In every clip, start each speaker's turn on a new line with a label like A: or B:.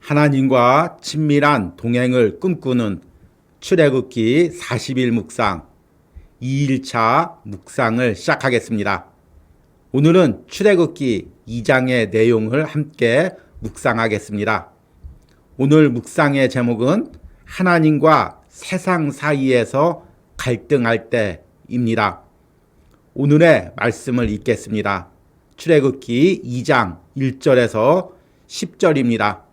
A: 하나님과 친밀한 동행을 꿈꾸는 출애굽기 40일 묵상 2일차 묵상을 시작하겠습니다. 오늘은 출애굽기 2장의 내용을 함께 묵상하겠습니다. 오늘 묵상의 제목은 하나님과 세상 사이에서 갈등할 때입니다. 오늘의 말씀을 읽겠습니다. 출애굽기 2장 1절에서 10절입니다.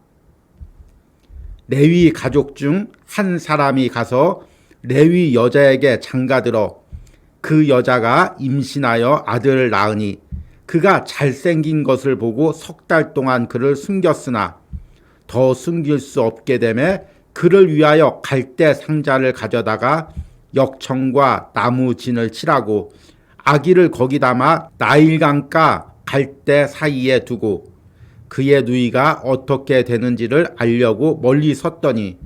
A: 레위 가족 중 한 사람이 가서 레위 여자에게 장가들어 그 여자가 임신하여 아들을 낳으니 그가 잘생긴 것을 보고 3달 동안 그를 숨겼으나 더 숨길 수 없게 되매 그를 위하여 갈대 상자를 가져다가 역청과 나무 진을 칠하고 아기를 거기 담아 나일강가 갈대 사이에 두고 그의 누이가 어떻게 되는지를 알려고 멀리 섰더니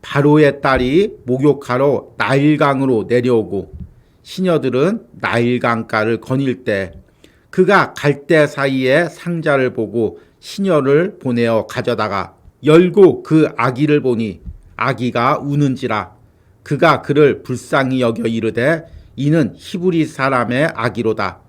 A: 바로의 딸이 목욕하러 나일강으로 내려오고 시녀들은 나일강가를 거닐 때 그가 갈대 사이에 상자를 보고 시녀를 보내어 가져다가 열고 그 아기를 보니 아기가 우는지라 그가 그를 불쌍히 여겨 이르되 이는 히브리 사람의 아기로다.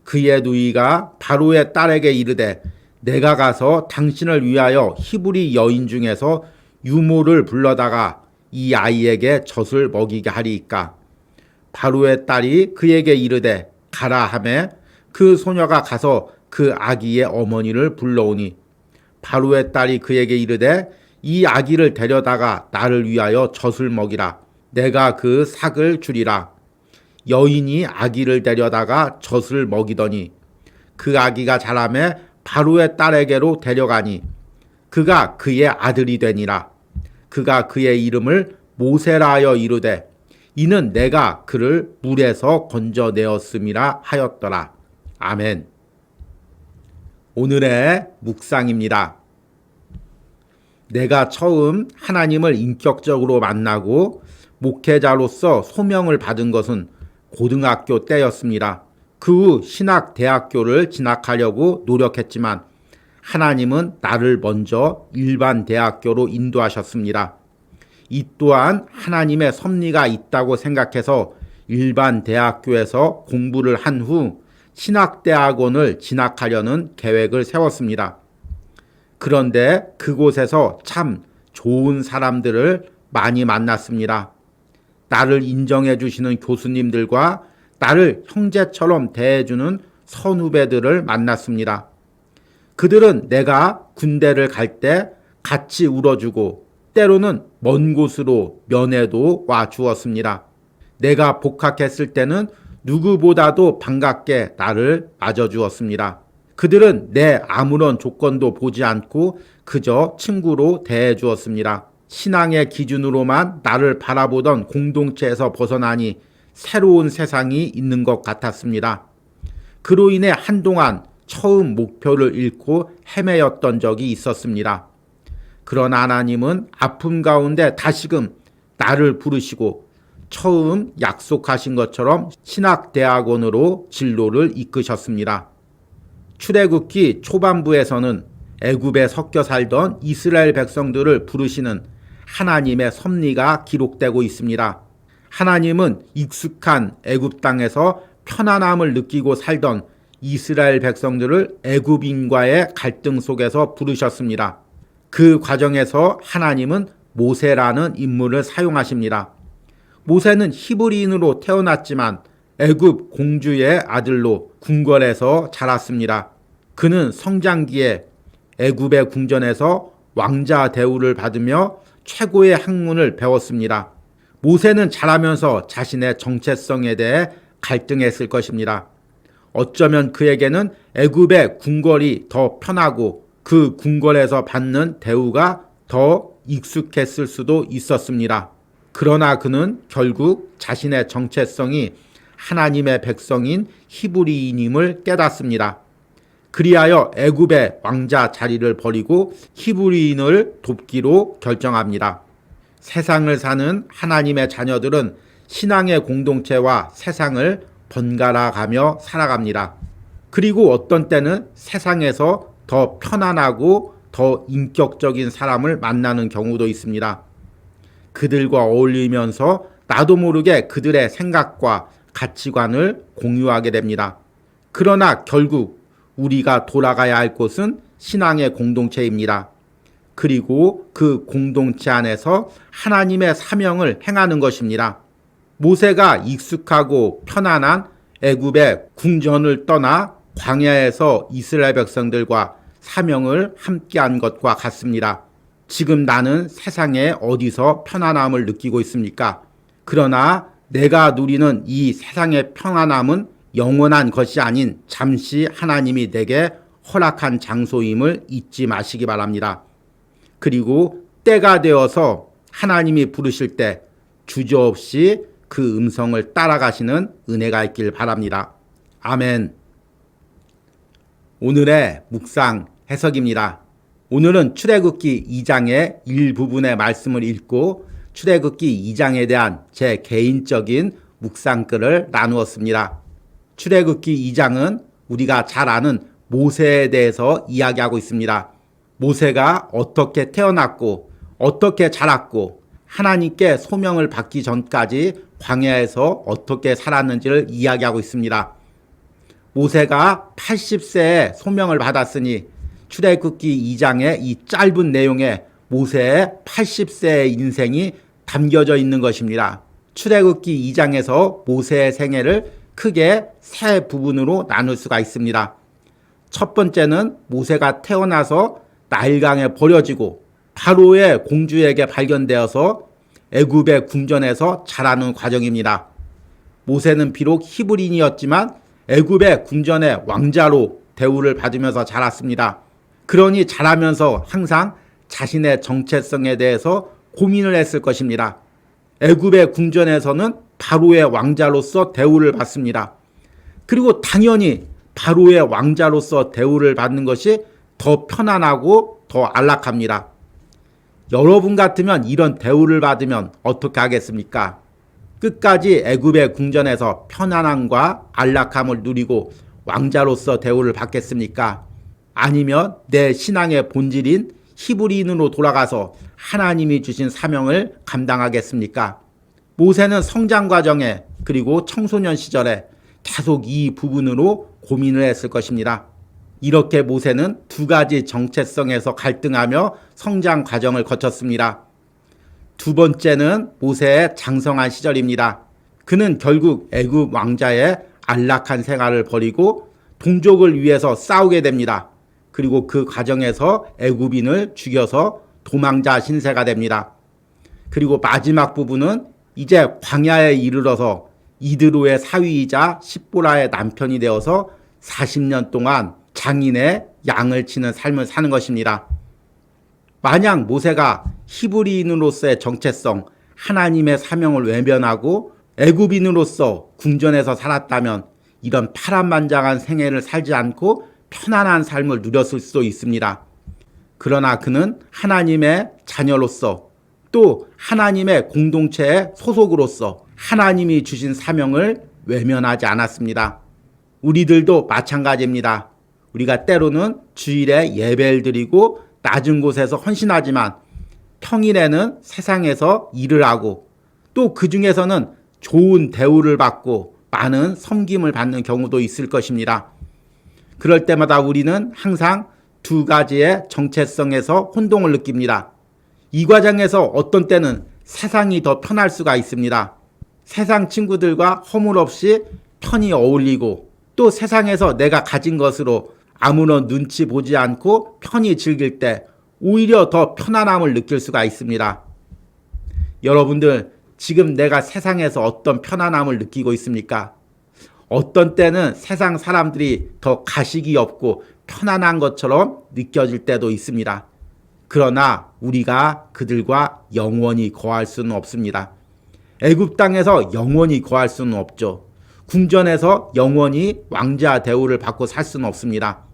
A: 그의 누이가 바로의 딸에게 이르되 내가 가서 당신을 위하여 히브리 여인 중에서 유모를 불러다가 이 아이에게 젖을 먹이게 하리이까. 바로의 딸이 그에게 이르되 가라 하매 그 소녀가 가서 그 아기의 어머니를 불러오니 바로의 딸이 그에게 이르되 이 아기를 데려다가 나를 위하여 젖을 먹이라. 내가 그 삭을 주리라. 여인이 아기를 데려다가 젖을 먹이더니 그 아기가 자라매 바로의 딸에게로 데려가니 그가 그의 아들이 되니라. 그가 그의 이름을 모세라 하여 이르되 이는 내가 그를 물에서 건져내었음이라 하였더라. 아멘. 오늘의 묵상입니다. 내가 처음 하나님을 인격적으로 만나고 목회자로서 소명을 받은 것은 고등학교 때였습니다. 그 후 신학대학교를 진학하려고 노력했지만 하나님은 나를 먼저 일반 대학교로 인도하셨습니다. 이 또한 하나님의 섭리가 있다고 생각해서 일반 대학교에서 공부를 한 후 신학대학원을 진학하려는 계획을 세웠습니다. 그런데 그곳에서 참 좋은 사람들을 많이 만났습니다. 나를 인정해 주시는 교수님들과 나를 형제처럼 대해주는 선후배들을 만났습니다. 그들은 내가 군대를 갈 때 같이 울어주고 때로는 먼 곳으로 면회도 와 주었습니다. 내가 복학했을 때는 누구보다도 반갑게 나를 맞아주었습니다. 그들은 내 아무런 조건도 보지 않고 그저 친구로 대해 주었습니다. 신앙의 기준으로만 나를 바라보던 공동체에서 벗어나니 새로운 세상이 있는 것 같았습니다. 그로 인해 한동안 처음 목표를 잃고 헤매였던 적이 있었습니다. 그러나 하나님은 아픔 가운데 다시금 나를 부르시고 처음 약속하신 것처럼 신학대학원으로 진로를 이끄셨습니다. 출애굽기 초반부에서는 애굽에 섞여 살던 이스라엘 백성들을 부르시는 하나님의 섭리가 기록되고 있습니다. 하나님은 익숙한 애굽 땅에서 편안함을 느끼고 살던 이스라엘 백성들을 애굽인과의 갈등 속에서 부르셨습니다. 그 과정에서 하나님은 모세라는 인물을 사용하십니다. 모세는 히브리인으로 태어났지만 애굽 공주의 아들로 궁궐에서 자랐습니다. 그는 성장기에 애굽의 궁전에서 왕자 대우를 받으며 최고의 학문을 배웠습니다. 모세는 자라면서 자신의 정체성에 대해 갈등했을 것입니다. 어쩌면 그에게는 애굽의 궁궐이 더 편하고 그 궁궐에서 받는 대우가 더 익숙했을 수도 있었습니다. 그러나 그는 결국 자신의 정체성이 하나님의 백성인 히브리인임을 깨닫습니다. 그리하여 애굽의 왕자 자리를 버리고 히브리인을 돕기로 결정합니다. 세상을 사는 하나님의 자녀들은 신앙의 공동체와 세상을 번갈아 가며 살아갑니다. 그리고 어떤 때는 세상에서 더 편안하고 더 인격적인 사람을 만나는 경우도 있습니다. 그들과 어울리면서 나도 모르게 그들의 생각과 가치관을 공유하게 됩니다. 그러나 결국 우리가 돌아가야 할 곳은 신앙의 공동체입니다. 그리고 그 공동체 안에서 하나님의 사명을 행하는 것입니다. 모세가 익숙하고 편안한 애굽의 궁전을 떠나 광야에서 이스라엘 백성들과 사명을 함께한 것과 같습니다. 지금 나는 세상에 어디서 편안함을 느끼고 있습니까? 그러나 내가 누리는 이 세상의 평안함은 영원한 것이 아닌 잠시 하나님이 내게 허락한 장소임을 잊지 마시기 바랍니다. 그리고 때가 되어서 하나님이 부르실 때 주저없이 그 음성을 따라가시는 은혜가 있길 바랍니다. 아멘. 오늘의 묵상 해석입니다. 오늘은 출애굽기 2장의 일부분의 말씀을 읽고 출애굽기 2장에 대한 제 개인적인 묵상글을 나누었습니다. 출애굽기 2장은 우리가 잘 아는 모세에 대해서 이야기하고 있습니다. 모세가 어떻게 태어났고 어떻게 자랐고 하나님께 소명을 받기 전까지 광야에서 어떻게 살았는지를 이야기하고 있습니다. 모세가 80세에 소명을 받았으니 출애굽기 2장의 이 짧은 내용에 모세의 80세의 인생이 담겨져 있는 것입니다. 출애굽기 2장에서 모세의 생애를 크게 세 부분으로 나눌 수가 있습니다. 첫 번째는 모세가 태어나서 나일강에 버려지고 바로의 공주에게 발견되어서 애굽의 궁전에서 자라는 과정입니다. 모세는 비록 히브리인이었지만 애굽의 궁전의 왕자로 대우를 받으면서 자랐습니다. 그러니 자라면서 항상 자신의 정체성에 대해서 고민을 했을 것입니다. 애굽의 궁전에서는 바로의 왕자로서 대우를 받습니다. 그리고 당연히 바로의 왕자로서 대우를 받는 것이 더 편안하고 더 안락합니다. 여러분 같으면 이런 대우를 받으면 어떻게 하겠습니까? 끝까지 애굽의 궁전에서 편안함과 안락함을 누리고 왕자로서 대우를 받겠습니까? 아니면 내 신앙의 본질인 히브리인으로 돌아가서 하나님이 주신 사명을 감당하겠습니까? 모세는 성장 과정에 그리고 청소년 시절에 계속 이 부분으로 고민을 했을 것입니다. 이렇게 모세는 두 가지 정체성에서 갈등하며 성장 과정을 거쳤습니다. 두 번째는 모세의 장성한 시절입니다. 그는 결국 애굽 왕자의 안락한 생활을 버리고 동족을 위해서 싸우게 됩니다. 그리고 그 과정에서 애굽인을 죽여서 도망자 신세가 됩니다. 그리고 마지막 부분은 이제 광야에 이르러서 이드로의 사위이자 십보라의 남편이 되어서 40년 동안 장인의 양을 치는 삶을 사는 것입니다. 만약 모세가 히브리인으로서의 정체성, 하나님의 사명을 외면하고 애굽인으로서 궁전에서 살았다면 이런 파란만장한 생애를 살지 않고 편안한 삶을 누렸을 수도 있습니다. 그러나 그는 하나님의 자녀로서 또 하나님의 공동체의 소속으로서 하나님이 주신 사명을 외면하지 않았습니다. 우리들도 마찬가지입니다. 우리가 때로는 주일에 예배를 드리고 낮은 곳에서 헌신하지만 평일에는 세상에서 일을 하고 또 그 중에서는 좋은 대우를 받고 많은 섬김을 받는 경우도 있을 것입니다. 그럴 때마다 우리는 항상 두 가지의 정체성에서 혼동을 느낍니다. 이 과정에서 어떤 때는 세상이 더 편할 수가 있습니다. 세상 친구들과 허물없이 편히 어울리고 또 세상에서 내가 가진 것으로 아무런 눈치 보지 않고 편히 즐길 때 오히려 더 편안함을 느낄 수가 있습니다. 여러분들 지금 내가 세상에서 어떤 편안함을 느끼고 있습니까? 어떤 때는 세상 사람들이 더 가식이 없고 편안한 것처럼 느껴질 때도 있습니다. 그러나 우리가 그들과 영원히 거할 수는 없습니다. 애굽 땅에서 영원히 거할 수는 없죠. 궁전에서 영원히 왕자 대우를 받고 살 수는 없습니다.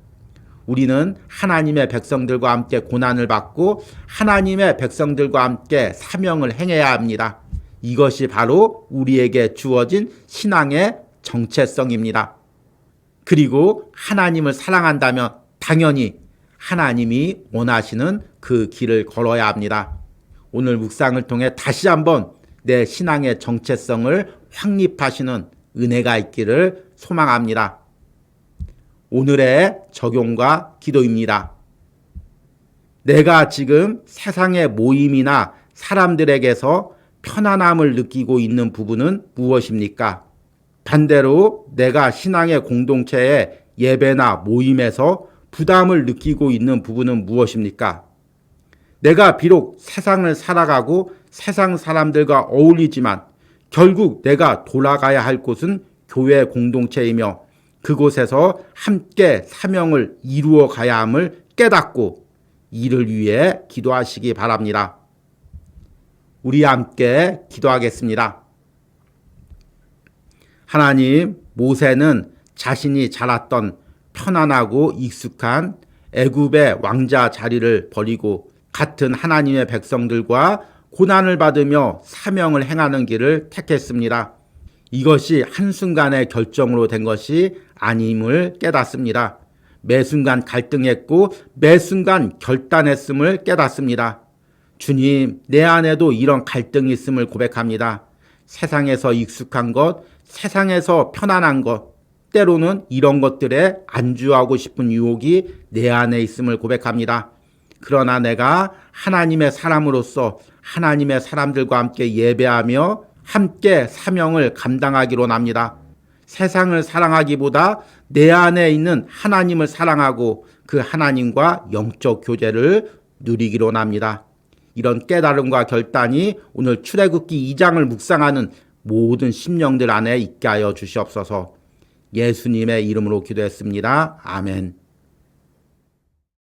A: 우리는 하나님의 백성들과 함께 고난을 받고 하나님의 백성들과 함께 사명을 행해야 합니다. 이것이 바로 우리에게 주어진 신앙의 정체성입니다. 그리고 하나님을 사랑한다면 당연히 하나님이 원하시는 그 길을 걸어야 합니다. 오늘 묵상을 통해 다시 한번 내 신앙의 정체성을 확립하시는 은혜가 있기를 소망합니다. 오늘의 적용과 기도입니다. 내가 지금 세상의 모임이나 사람들에게서 편안함을 느끼고 있는 부분은 무엇입니까? 반대로 내가 신앙의 공동체의 예배나 모임에서 부담을 느끼고 있는 부분은 무엇입니까? 내가 비록 세상을 살아가고 세상 사람들과 어울리지만 결국 내가 돌아가야 할 곳은 교회 공동체이며 그곳에서 함께 사명을 이루어 가야 함을 깨닫고 이를 위해 기도하시기 바랍니다. 우리 함께 기도하겠습니다. 하나님, 모세는 자신이 자랐던 편안하고 익숙한 애굽의 왕자 자리를 버리고 같은 하나님의 백성들과 고난을 받으며 사명을 행하는 길을 택했습니다. 이것이 한순간의 결정으로 된 것이 아님을 깨닫습니다. 매 순간 갈등했고 매 순간 결단했음을 깨닫습니다. 주님, 내 안에도 이런 갈등이 있음을 고백합니다. 세상에서 익숙한 것, 세상에서 편안한 것, 때로는 이런 것들에 안주하고 싶은 유혹이 내 안에 있음을 고백합니다. 그러나 내가 하나님의 사람으로서 하나님의 사람들과 함께 예배하며 함께 사명을 감당하기로 합니다. 세상을 사랑하기보다 내 안에 있는 하나님을 사랑하고 그 하나님과 영적 교제를 누리기로 합니다. 이런 깨달음과 결단이 오늘 출애굽기 2장을 묵상하는 모든 심령들 안에 있게 하여 주시옵소서. 예수님의 이름으로 기도했습니다. 아멘.